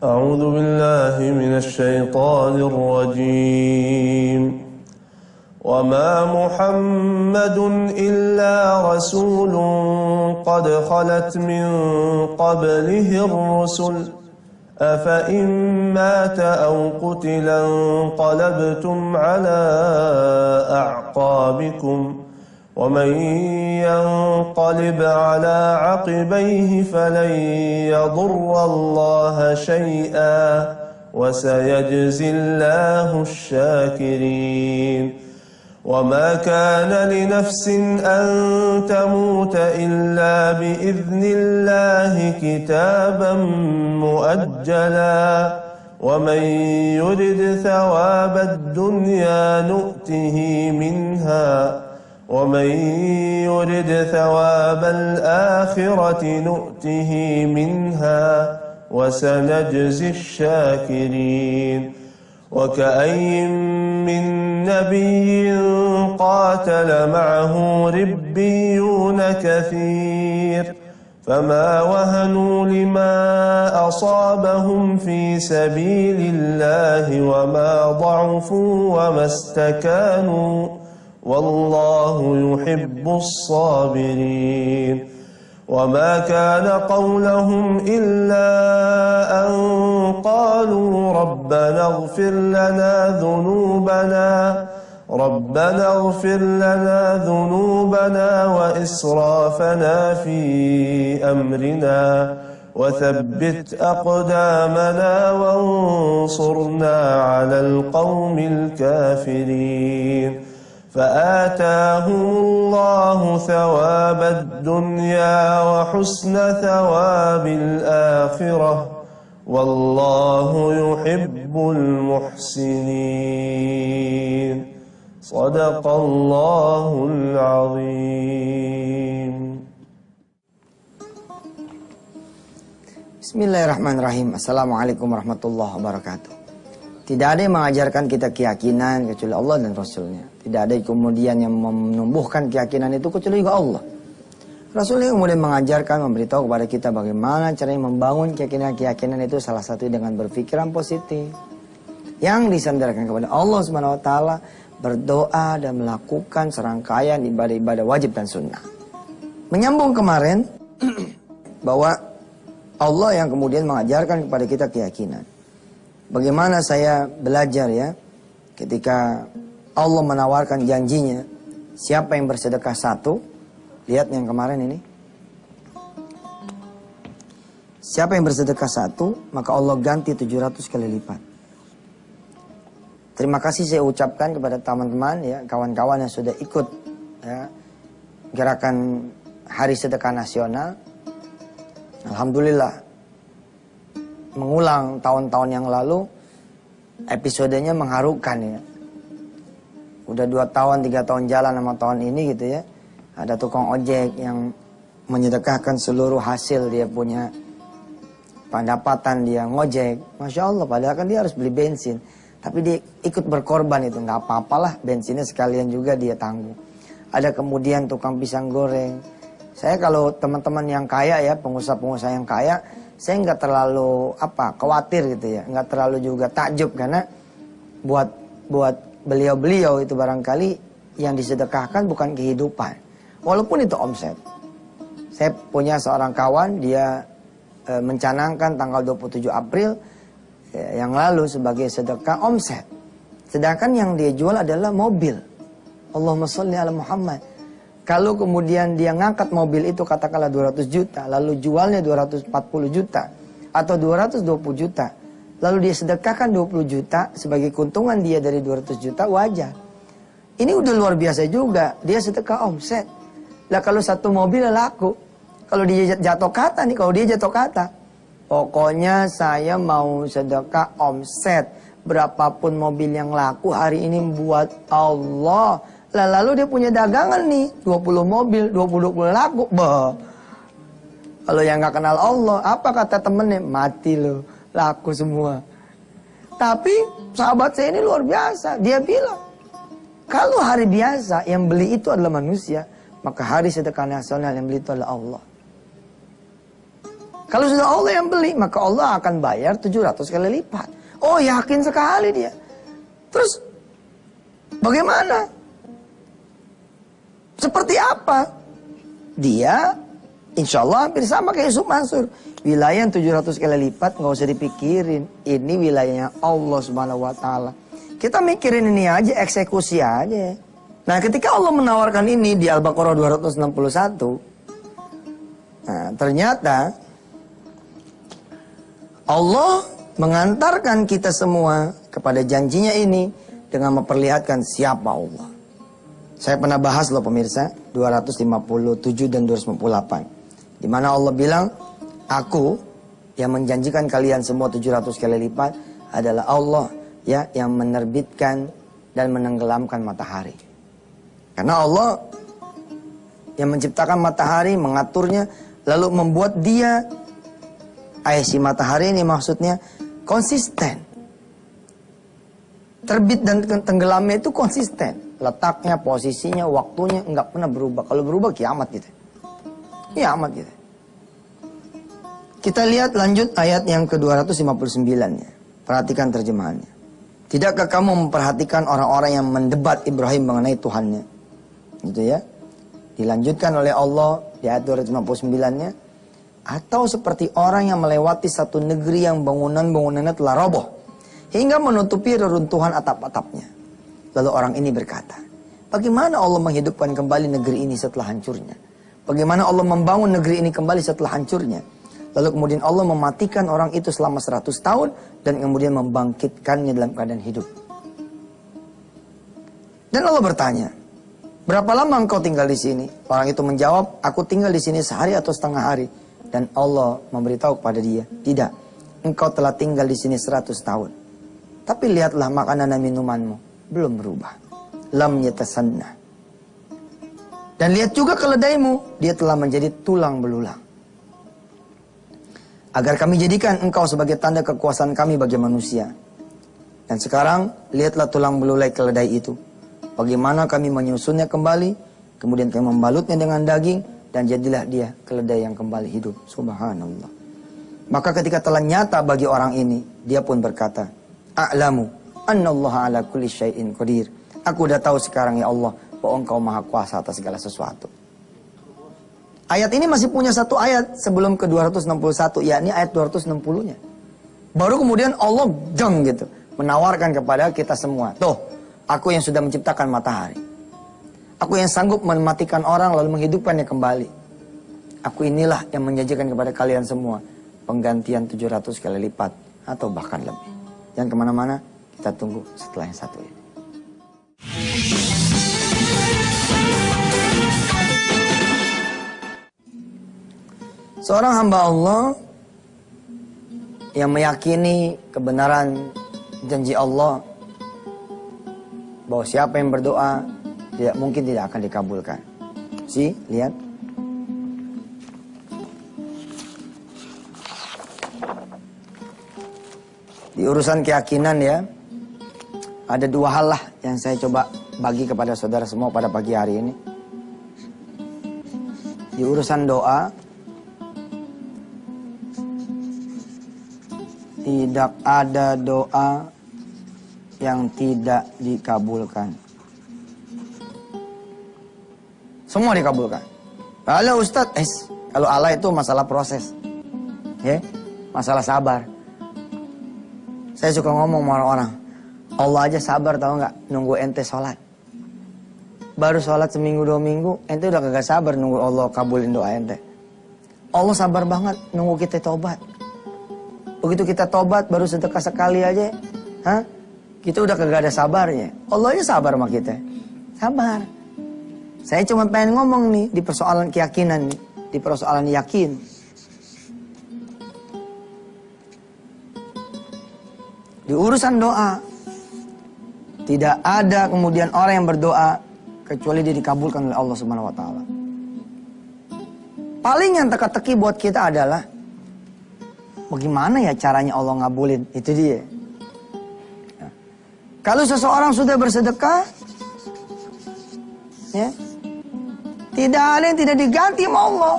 أعوذ بالله من الشيطان الرجيم وما محمد إلا رسول قد خلت من قبله الرسل أفإن مات أو قتل انقلبتم على أعقابكم ومن ينقلب على عقبيه فلن يضر الله شيئا وسيجزي الله الشاكرين وما كان لنفس أن تموت إلا بإذن الله كتابا مؤجلا ومن يرد ثواب الدنيا نؤته منها ومن يرد ثواب الآخرة نؤته منها وسنجزي الشاكرين وكأي من نبي قاتل معه ربيون كثير فما وهنوا لما أصابهم في سبيل الله وما ضعفوا وما استكانوا والله يحب الصابرين وما كان قولهم إلا أن قالوا ربنا اغفر لنا ذنوبنا وإسرافنا في أمرنا وثبت أقدامنا وانصرنا على القوم الكافرين فآتاهم الله ثواب الدنيا وحسن ثواب الآخرة والله يحب المحسنين صدق الله العظيم. Bismillahirrahmanirrahim. Assalamualaikum warahmatullahi wabarakatuh. Tidak ada yang mengajarkan kita keyakinan kecuali Allah dan Rasulnya. Tidak ada kemudian yang menumbuhkan keyakinan itu kecuali juga Allah. Rasulnya kemudian mengajarkan, memberitahu kepada kita bagaimana caranya membangun keyakinan itu, salah satu dengan berpikiran positif. Yang disandarkan kepada Allah Subhanahu wa taala, berdoa dan melakukan serangkaian ibadah-ibadah wajib dan sunnah. Menyambung kemarin bahwa Allah yang kemudian mengajarkan kepada kita keyakinan. Bagaimana saya belajar ya, ketika Allah menawarkan janjinya, siapa yang bersedekah satu, lihat yang kemarin ini. Siapa yang bersedekah satu, maka Allah ganti 700 kali lipat. Terima kasih saya ucapkan kepada teman-teman ya, kawan-kawan yang sudah ikut ya, gerakan Hari Sedekah Nasional. Alhamdulillah, mengulang tahun-tahun yang lalu, episodenya mengharukan ya. Udah 2 tahun, 3 tahun jalan sama tahun ini gitu ya. Ada tukang ojek yang menyedekahkan seluruh hasil dia punya pendapatan dia ngojek. Masya Allah, padahal kan dia harus beli bensin. Tapi dia ikut berkorban itu, nggak apa-apalah, bensinnya sekalian juga dia tanggung. Ada kemudian tukang pisang goreng. Saya kalau teman-teman yang kaya ya, pengusaha-pengusaha yang kaya, saya nggak terlalu khawatir gitu ya, nggak terlalu juga takjub karena buat beliau-beliau itu barangkali yang disedekahkan bukan kehidupan, walaupun itu omset. Saya punya seorang kawan, dia mencanangkan tanggal 27 April yang lalu sebagai sedekah omset, sedangkan yang dia jual adalah mobil. Allahumma sholli ala Muhammad. Kalau kemudian dia ngangkat mobil itu katakanlah 200 juta, lalu jualnya 240 juta atau 220 juta, lalu dia sedekahkan 20 juta sebagai keuntungan dia dari 200 juta, wajar. Ini udah luar biasa juga, dia sedekah omset. Lah kalau satu mobil laku, kalau dia jatuh kata nih, pokoknya saya mau sedekah omset, berapapun mobil yang laku hari ini buat Allah. Lalu dia punya dagangan nih, 20 mobil, 20 laku. Kalau yang gak kenal Allah, apa kata temennya? Mati lo, laku semua. Tapi sahabat saya ini luar biasa. Dia bilang, kalau hari biasa yang beli itu adalah manusia, maka hari sedekah nasional yang beli itu adalah Allah. Kalau sudah Allah yang beli, maka Allah akan bayar 700 kali lipat. Oh, yakin sekali dia. Terus bagaimana? Seperti apa? Dia insya Allah hampir sama kayak Yusuf Mansur. Wilayah yang 700 kali lipat nggak usah dipikirin. Ini wilayahnya Allah Subhanahu wa taala. Kita mikirin ini aja, eksekusi aja. Nah, ketika Allah menawarkan ini di Al-Baqarah 261, nah, ternyata Allah mengantarkan kita semua kepada janjinya ini dengan memperlihatkan siapa Allah. Saya pernah bahas loh pemirsa, 257 dan 258. Di mana Allah bilang, aku yang menjanjikan kalian semua 700 kali lipat adalah Allah ya yang menerbitkan dan menenggelamkan matahari. Karena Allah yang menciptakan matahari, mengaturnya, lalu membuat dia, si matahari ini maksudnya konsisten. Terbit dan tenggelamnya itu konsisten. Letaknya, posisinya, waktunya nggak pernah berubah. Kalau berubah kiamat gitu. Kiamat gitu. Kita lihat lanjut ayat yang ke-259-nya. Perhatikan terjemahannya. Tidakkah kamu memperhatikan orang-orang yang mendebat Ibrahim mengenai Tuhannya? Gitu ya. Dilanjutkan oleh Allah di ayat 259-nya. Atau seperti orang yang melewati satu negeri yang bangunan-bangunannya telah roboh, hingga menutupi reruntuhan atap-atapnya. Lalu orang ini berkata, bagaimana Allah menghidupkan kembali negeri ini setelah hancurnya? Bagaimana Allah membangun negeri ini kembali setelah hancurnya? Lalu kemudian Allah mematikan orang itu selama 100 tahun dan kemudian membangkitkannya dalam keadaan hidup. Dan Allah bertanya, berapa lama engkau tinggal di sini? Orang itu menjawab, aku tinggal di sini sehari atau setengah hari. Dan Allah memberitahu kepada dia, tidak, engkau telah tinggal di sini 100 tahun. Tapi lihatlah makanan dan minumanmu belum berubah. Lam yatasanna. Dan lihat juga keledaimu, dia telah menjadi tulang belulang. Agar kami jadikan engkau sebagai tanda kekuasaan kami bagi manusia. Dan sekarang lihatlah tulang belulai keledai itu. Bagaimana kami menyusunnya kembali, kemudian kami membalutnya dengan daging, dan jadilah dia keledai yang kembali hidup. Subhanallah. Maka ketika telah nyata bagi orang ini, dia pun berkata, A'lamu annallaha ala kulli syai'in qadir. Aku udah tahu sekarang ya Allah, bahwa engkau maha kuasa atas segala sesuatu. Ayat ini masih punya satu ayat sebelum ke 261, yakni ayat 260-nya. Baru kemudian Allah jeng gitu, menawarkan kepada kita semua. Tuh, aku yang sudah menciptakan matahari. Aku yang sanggup mematikan orang lalu menghidupkannya kembali. Aku inilah yang menjanjikan kepada kalian semua penggantian 700 kali lipat atau bahkan lebih. Jangan kemana-mana, kita tunggu setelah yang satu ini. Seorang hamba Allah yang meyakini kebenaran janji Allah bahwa siapa yang berdoa mungkin tidak akan dikabulkan. Lihat. Di urusan keyakinan ya, ada dua hal lah yang saya coba bagi kepada saudara semua pada pagi hari ini. Di urusan doa, tidak ada doa yang tidak dikabulkan. Semua dikabulkan. Kalau Ustadz, kalau Allah itu masalah proses. Ya, masalah sabar. Saya suka ngomong sama orang-orang, Allah aja sabar tahu nggak nunggu ente sholat. Baru sholat seminggu 2 minggu, ente udah kagak sabar nunggu Allah kabulin doa ente. Allah sabar banget nunggu kita tobat. Begitu kita tobat baru sedekah sekali aja, kita udah kagak ada sabarnya. Allah aja sabar sama kita. Sabar. Saya cuma pengen ngomong nih di persoalan keyakinan nih, di persoalan yakin. Di urusan doa, tidak ada kemudian orang yang berdoa kecuali dia dikabulkan oleh Allah Subhanahu wa taala. Paling yang teka-teki buat kita adalah bagaimana ya caranya Allah ngabulin, itu dia. Nah, kalau seseorang sudah bersedekah, ya, tidak ada yang tidak diganti sama Allah.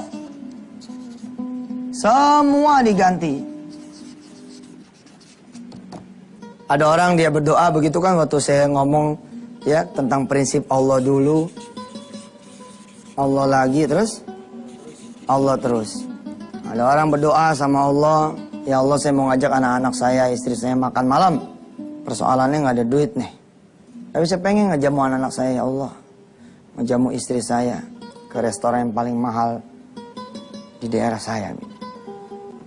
Semua diganti. Ada orang dia berdoa begitu kan, waktu saya ngomong ya tentang prinsip Allah dulu, Allah lagi, terus Allah terus. Ada orang berdoa sama Allah, ya Allah saya mau ngajak anak-anak saya, istri saya makan malam. Persoalannya nggak ada duit nih. Tapi saya pengen ngejamu anak-anak saya, ya Allah. Ngejamu istri saya ke restoran yang paling mahal di daerah saya.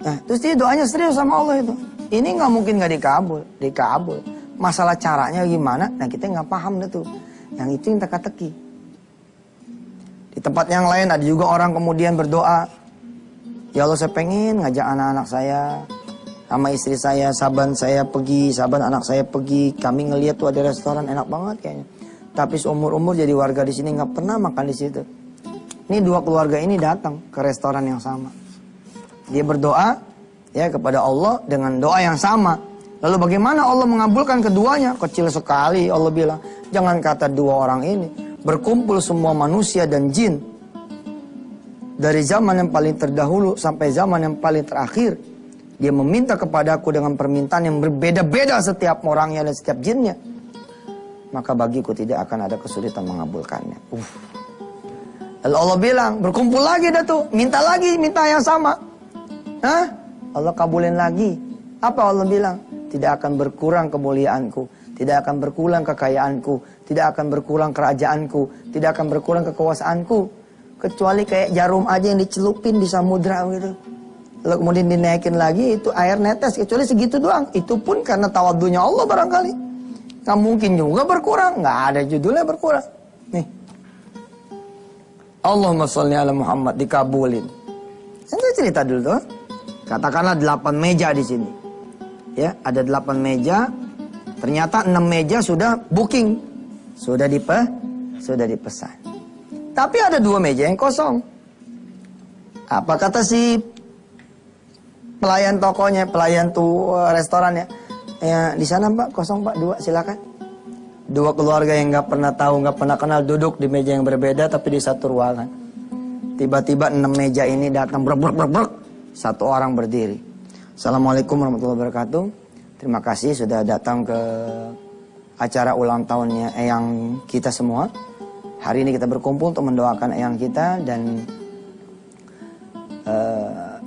Nah, terus dia doanya serius sama Allah itu. Ini nggak mungkin nggak dikabul. Masalah caranya gimana? Nah kita nggak paham deh tuh. Yang itu yang teka-teki. Di tempat yang lain ada juga orang kemudian berdoa, ya Allah saya pengen ngajak anak-anak saya sama istri saya, saban anak saya pergi. Kami ngeliat tuh ada restoran enak banget kayaknya. Tapi seumur-umur jadi warga di sini nggak pernah makan di situ. Ini dua keluarga ini datang ke restoran yang sama. Dia berdoa ya kepada Allah dengan doa yang sama. Lalu bagaimana Allah mengabulkan keduanya? Kecil sekali Allah bilang. Jangan kata dua orang ini. Berkumpul semua manusia dan jin. Dari zaman yang paling terdahulu sampai zaman yang paling terakhir. Dia meminta kepadaku dengan permintaan yang berbeda-beda setiap orangnya dan setiap jinnya. Maka bagiku tidak akan ada kesulitan mengabulkannya. Lalu Allah bilang, berkumpul lagi dah tuh. Minta yang sama. Hah? Allah kabulin lagi. Apa Allah bilang? Tidak akan berkurang kemuliaanku, tidak akan berkurang kekayaanku, tidak akan berkurang kerajaanku, tidak akan berkurang kekuasaanku, kecuali kayak jarum aja yang dicelupin di samudra gitu. Lalu kemudian dinaikin lagi, itu air netes, kecuali segitu doang. Itu pun karena tawadunya Allah barangkali. Nggak mungkin juga berkurang, nggak ada judulnya berkurang. Nih, Allahumma sholli ala Muhammad, dikabulin. Saya cerita dulu tuh. Katakanlah 8 meja di sini. Ya, ada 8 meja. Ternyata 6 meja sudah booking. Sudah dipesan. Tapi ada 2 meja yang kosong. Apa kata si pelayan tokonya, pelayan restorannya? Ya, di sana Pak, kosong Pak, 2 silakan. 2 keluarga yang nggak pernah tahu, nggak pernah kenal duduk di meja yang berbeda tapi di satu ruangan. Tiba-tiba 6 meja ini datang brek. 1 orang berdiri. Assalamualaikum warahmatullahi wabarakatuh. Terima kasih sudah datang ke acara ulang tahunnya eyang kita semua. Hari ini kita berkumpul untuk mendoakan eyang kita dan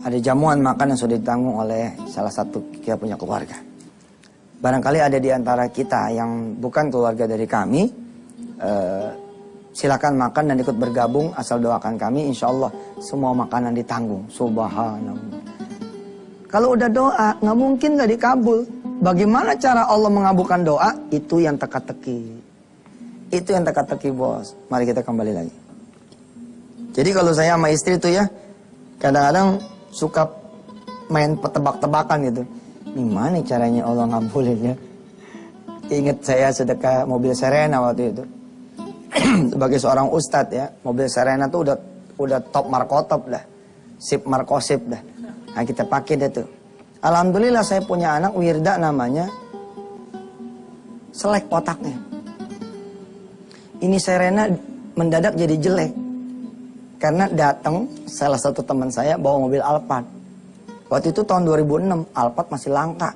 ada jamuan makan yang sudah ditanggung oleh salah satu kita punya keluarga. Barangkali ada di antara kita yang bukan keluarga dari kami, silakan makan dan ikut bergabung asal doakan kami, insya Allah semua makanan ditanggung. Subhanallah. Kalau udah doa nggak mungkin nggak dikabul. Bagaimana cara Allah mengabulkan doa? Itu yang teka-teki. Itu yang teka-teki bos. Mari kita kembali lagi. Jadi kalau saya sama istri tuh ya, kadang-kadang suka main tebak-tebakan gitu. Gimana caranya Allah ngabulin ya? Ingat saya sedekah mobil Serena waktu itu. Sebagai seorang ustadz ya, mobil Serena tuh udah top markotop dah, sip markosip dah. Nah kita pakai deh tuh. Alhamdulillah saya punya anak Wirda namanya, selek otaknya. Ini Serena mendadak jadi jelek karena datang salah satu teman saya bawa mobil Alphard. Waktu itu tahun 2006, Alphard masih langka.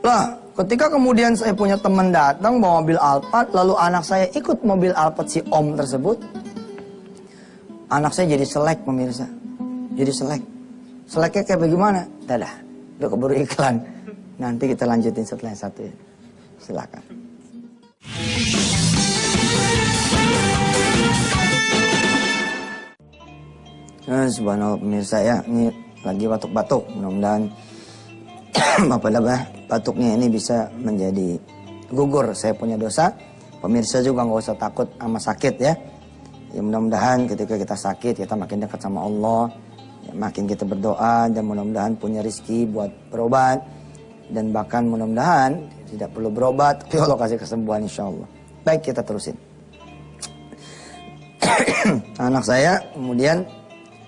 Lah, ketika kemudian saya punya teman datang bawa mobil Alphard, lalu anak saya ikut mobil Alphard si om tersebut. Anak saya jadi selek pemirsa. Jadi selek. Seleknya kayak bagaimana? Dadah, udah keburu iklan. Nanti kita lanjutin setelah yang satu ya. Silakan. Subhanallah pemirsa ya, ini lagi batuk-batuk. Mudah-mudahan batuknya ini bisa menjadi gugur. Saya punya dosa. Pemirsa juga nggak usah takut sama sakit ya. Ya mudah-mudahan ketika kita sakit kita makin dekat sama Allah. Ya, makin kita berdoa dan mudah-mudahan punya rezeki buat berobat. Dan bahkan mudah-mudahan tidak perlu berobat, tapi Allah kasih kesembuhan insya Allah. Baik, kita terusin. Anak saya kemudian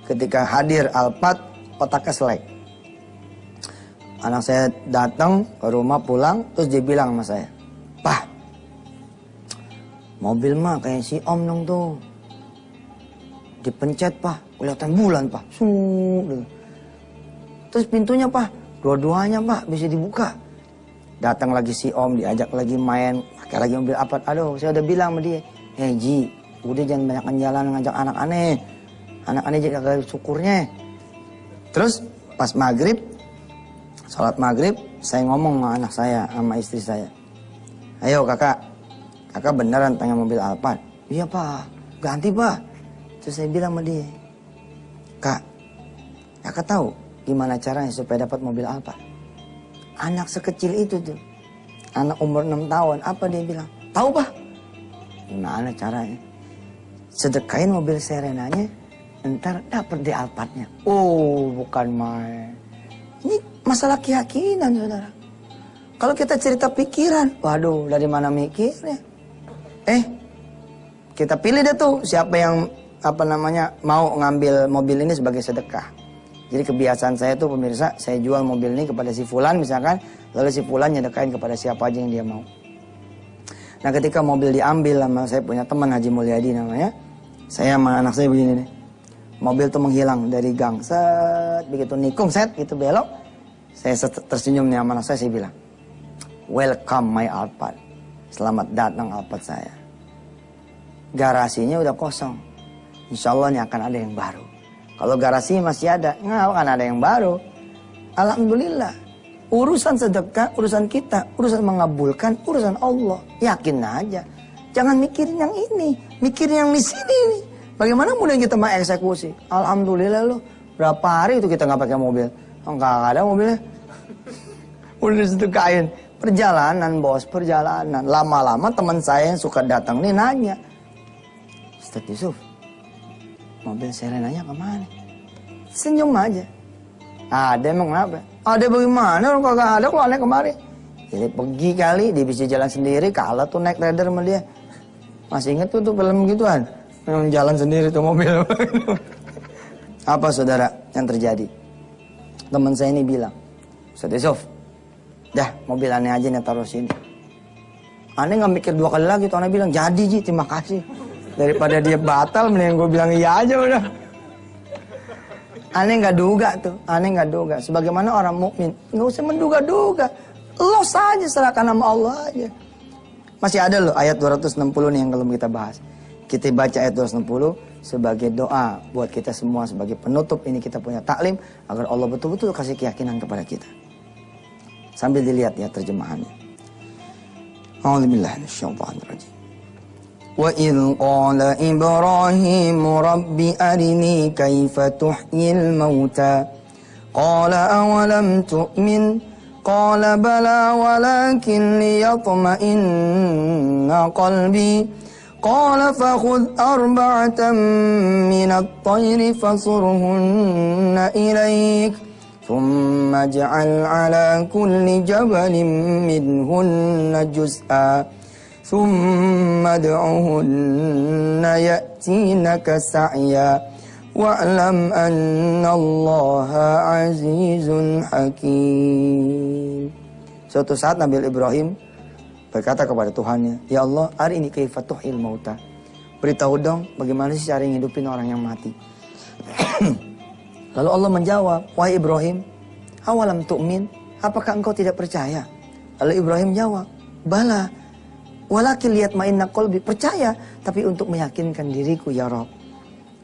ketika hadir Alphard, otaknya selek. Anak saya datang ke rumah pulang, terus dia bilang sama saya, "Pak, mobil mah kayak si om dong tuh. Dipencet Pak, kelihatan bulan Pak. Terus pintunya Pak, dua-duanya Pak bisa dibuka. Datang lagi si Om, diajak lagi main, pakai lagi mobil Alphard. Aduh, saya udah bilang sama dia, Ji, udah jangan banyak jalan ngajak anak aneh. Anak aneh jadi agak syukurnya. Terus pas maghrib, sholat maghrib, saya ngomong sama anak saya, sama istri saya. Ayo kakak beneran pengen mobil Alphard? Iya Pak, ganti Pak. Terus saya bilang sama dia, kakak tahu gimana caranya supaya dapat mobil Alphard? Anak sekecil itu tuh, anak umur 6 tahun, apa dia bilang? Tahu Pak? Gimana caranya? Sedekahin mobil Serenanya, ntar dapat di Alphardnya. Oh, bukan main. Ini masalah keyakinan, saudara. Kalau kita cerita pikiran, waduh, dari mana mikirnya? Kita pilih deh tuh siapa yang mau ngambil mobil ini sebagai sedekah. Jadi kebiasaan saya tuh pemirsa, saya jual mobil ini kepada si Fulan misalkan, lalu si Fulan nyedekahin kepada siapa aja yang dia mau. Nah ketika mobil diambil sama saya punya teman Haji Mulyadi namanya, saya sama anak saya begini nih. Mobil tuh menghilang dari gang, set, begitu nikung set, gitu belok. Saya tersenyum nih sama anak saya bilang, welcome my Alphard, selamat datang Alphard saya. Garasinya udah kosong, insya Allah ini akan ada yang baru. Kalau garasi masih ada, nggak akan ada yang baru. Alhamdulillah. Urusan sedekah, urusan kita, urusan mengabulkan, urusan Allah. Yakin aja. Jangan mikirin yang ini, mikirin yang di sini nih. Bagaimana mudah kita mengeksekusi? Alhamdulillah loh. Berapa hari itu kita nggak pakai mobil? Nggak ada mobilnya. Udah disedekahin. Perjalanan bos, perjalanan. Lama-lama teman saya yang suka datang nih nanya, Ustaz Yusuf, mobil Serenanya kemana? Senyum aja. Ada emang kenapa? Ada bagaimana? Kalau kagak ada kalau aneh kemarin. Jadi pergi kali, dia bisa jalan sendiri. Kalah tuh naik rider sama dia. Masih inget tuh film gituan. Yang jalan sendiri tuh mobil. Apa saudara yang terjadi? Teman saya ini bilang, Ustaz Yusuf, dah mobil aneh aja nih taruh sini. Aneh gak mikir 2 kali lagi tuh. Aneh bilang, jadi Ji, terima kasih. Daripada dia batal, mendingan gue bilang iya aja udah. Aneh nggak duga tuh, aneh nggak duga. Sebagaimana orang mukmin, nggak usah menduga-duga. Lo saja serahkan nama Allah aja. Masih ada loh ayat 260 nih yang belum kita bahas. Kita baca ayat 260 sebagai doa buat kita semua, sebagai penutup ini kita punya taklim agar Allah betul-betul kasih keyakinan kepada kita. Sambil dilihat ya terjemahannya. A'udzubillahi minasyaitonir rajim. وَإِذْ قَالَ إِبْرَاهِيمُ رَبِّ أَرِنِي كَيْفَ تُحْيِي الْمَوْتَى قَالَ أَوَلَمْ تُؤْمِنْ قَالَ بَلَى وَلَكِنْ لِيَطْمَئِنَّ قَلْبِي قَالَ فَخُذْ أَرْبَعَةً مِنَ الطَّيْرِ فَصُرْهُنَّ إِلَيْكَ ثُمَّ اجْعَلْ عَلَى كُلِّ جَبَلٍ مِنْهُنَّ جُزْءًا ثم ادعهن يأتينك سعيا واعلم أن الله عزيز حكيم. Suatu saat Nabi Ibrahim berkata kepada Tuhannya, Ya Allah, hari ini kaifa tuhil mauta. Beritahu dong bagaimana sih cara ngidupin orang yang mati. Lalu Allah menjawab, wahai Ibrahim, awalam tu'min, apakah engkau tidak percaya? Lalu Ibrahim jawab, bala. Walakin lihat ma'inna qalbi, percaya tapi untuk meyakinkan diriku ya Rabb.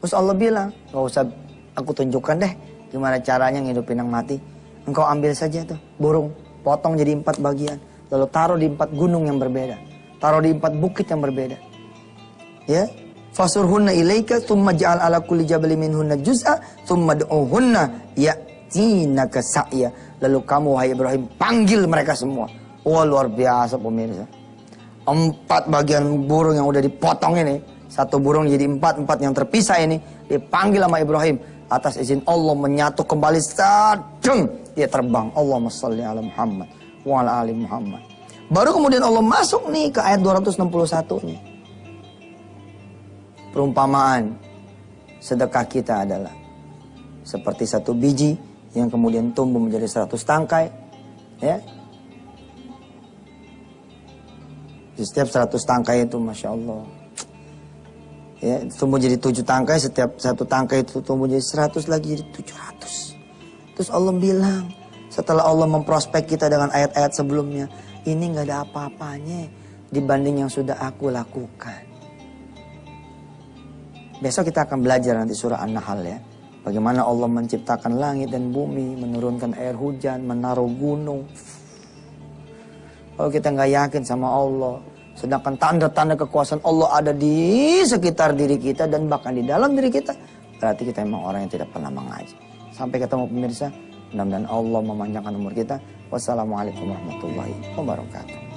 Terus Allah bilang, gak usah aku tunjukkan deh gimana caranya ngidupin yang mati. Engkau ambil saja tuh burung, potong jadi 4 bagian, lalu taruh di 4 gunung yang berbeda, taruh di 4 bukit yang berbeda. Ya, fasurhunna ilaika thumma ja'al ala kulli jabalin minhunna juz'a thumma du'uhunna ya'tinaka sa'ya. Lalu kamu wahai Ibrahim panggil mereka semua. Wah, luar biasa pemirsa. 4 bagian burung yang udah dipotong ini, 1 burung jadi 4 yang terpisah ini dipanggil sama Ibrahim. Atas izin Allah menyatu kembali, sadeng dia terbang. Allahumma sholli ala Muhammad wa ala ali Muhammad. Baru kemudian Allah masuk nih ke ayat 261 nih. Perumpamaan sedekah kita adalah seperti 1 biji yang kemudian tumbuh menjadi 100 tangkai, ya. Di setiap 100 tangkai itu Masya Allah, ya, tumbuh jadi 7 tangkai. Setiap 1 tangkai itu tumbuh jadi 100 lagi jadi 700. Terus Allah bilang, setelah Allah memprospek kita dengan ayat-ayat sebelumnya, ini gak ada apa-apanya dibanding yang sudah aku lakukan. Besok kita akan belajar nanti surah An-Nahl ya. Bagaimana Allah menciptakan langit dan bumi, menurunkan air hujan, menaruh gunung. Kalau kita nggak yakin sama Allah, sedangkan tanda-tanda kekuasaan Allah ada di sekitar diri kita dan bahkan di dalam diri kita, berarti kita memang orang yang tidak pernah mengaji. Sampai ketemu pemirsa, mudah-mudahan Allah memanjangkan umur kita. Wassalamualaikum warahmatullahi wabarakatuh.